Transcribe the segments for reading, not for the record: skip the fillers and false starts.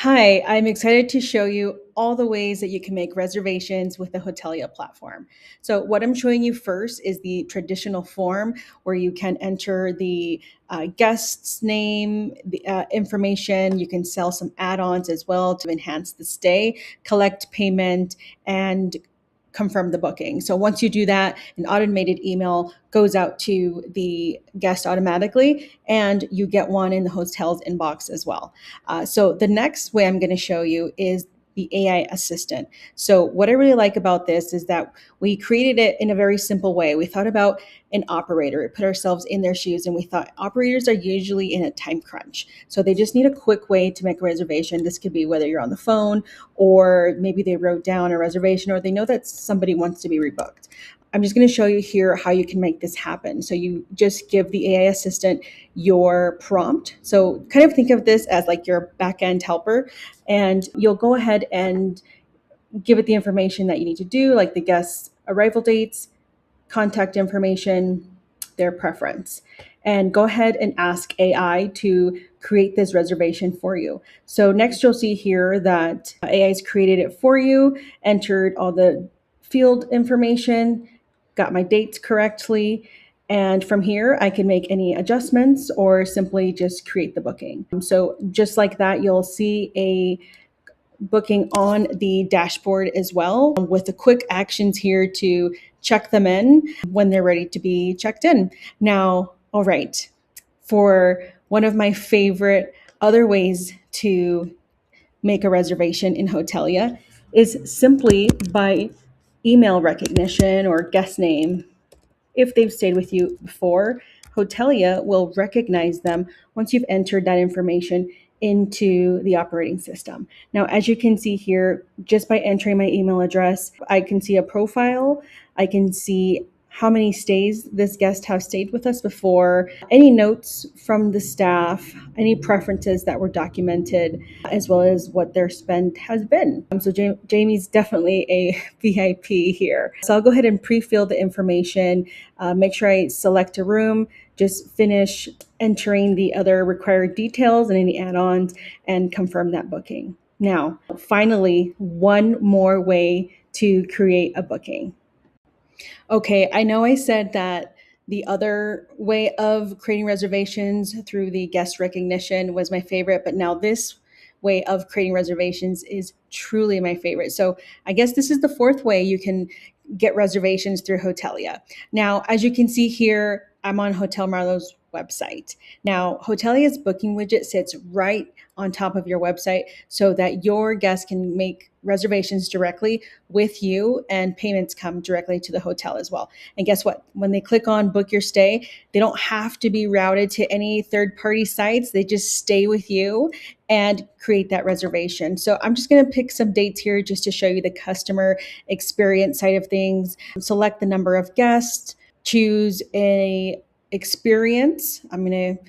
Hi, I'm excited to show you all the ways that you can make reservations with the Hotelia platform. So, what I'm showing you first is the traditional form where you can enter the guest's name, the information. You can sell some add ons as well to enhance the stay, collect payment, and confirm the booking. So once you do that, an automated email goes out to the guest automatically, and you get one in the hotel's inbox as well. So the next way I'm going to show you is the AI assistant. So what I really like about this is that we created it in a very simple way. We thought about an operator, we put ourselves in their shoes, and we thought operators are usually in a time crunch. So they just need a quick way to make a reservation. This could be whether you're on the phone or maybe they wrote down a reservation or they know that somebody wants to be rebooked. I'm just going to show you here how you can make this happen. So you just give the AI assistant your prompt. So kind of think of this as like your back-end helper, and you'll go ahead and give it the information that you need to do, like the guest's arrival dates, contact information, their preference, and go ahead and ask AI to create this reservation for you. So next you'll see here that AI has created it for you, entered all the field information, got my dates correctly, and from here I can make any adjustments or simply just create the booking. So just like that, you'll see a booking on the dashboard as well with the quick actions here to check them in when they're ready to be checked in. Now, all right, for one of my favorite other ways to make a reservation in Hotelia is simply by email recognition or guest name. If they've stayed with you before, Hotelia will recognize them once you've entered that information into the operating system. Now, as you can see here, just by entering my email address, I can see a profile. I can see how many stays this guest has stayed with us before, any notes from the staff, any preferences that were documented, as well as what their spend has been. So Jamie's definitely a VIP here. So I'll go ahead and pre-fill the information, make sure I select a room, just finish entering the other required details and any add-ons and confirm that booking. Now, finally, one more way to create a booking. Okay, I know I said that the other way of creating reservations through the guest recognition was my favorite, but now this way of creating reservations is truly my favorite. So I guess this is the fourth way you can get reservations through Hotelia. Now, as you can see here, I'm on Hotel Marlowe's website. Now, Hotelia's booking widget sits right on top of your website so that your guests can make reservations directly with you and payments come directly to the hotel as well. And guess what? When they click on book your stay, they don't have to be routed to any third party sites. They just stay with you and create that reservation. So I'm just going to pick some dates here just to show you the customer experience side of things. Select the number of guests, choose a experience. I'm going to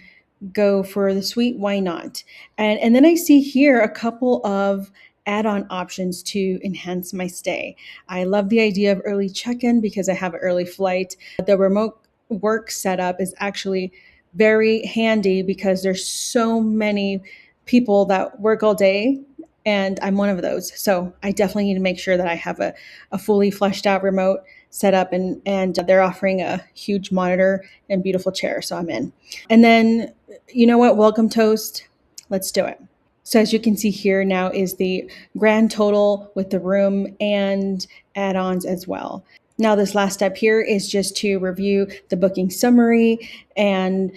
go for the suite. Why not? And then I see here a couple of add-on options to enhance my stay. I love the idea of early check-in because I have an early flight. The remote work setup is actually very handy because there's so many people that work all day and I'm one of those. So I definitely need to make sure that I have a fully fleshed out remote set up, and they're offering a huge monitor and beautiful chair. So I'm in. And then, you know what? Welcome toast. Let's do it. So as you can see here now is the grand total with the room and add-ons as well. Now this last step here is just to review the booking summary and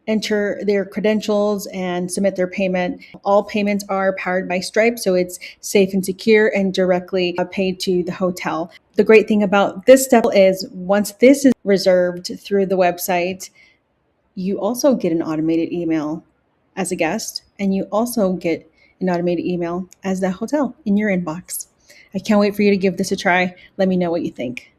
enter their credentials and submit their payment. All payments are powered by Stripe, so it's safe and secure and directly paid to the hotel. The great thing about this step is once this is reserved through the website, you also get an automated email as a guest, and you also get an automated email as the hotel in your inbox. I can't wait for you to give this a try. Let me know what you think.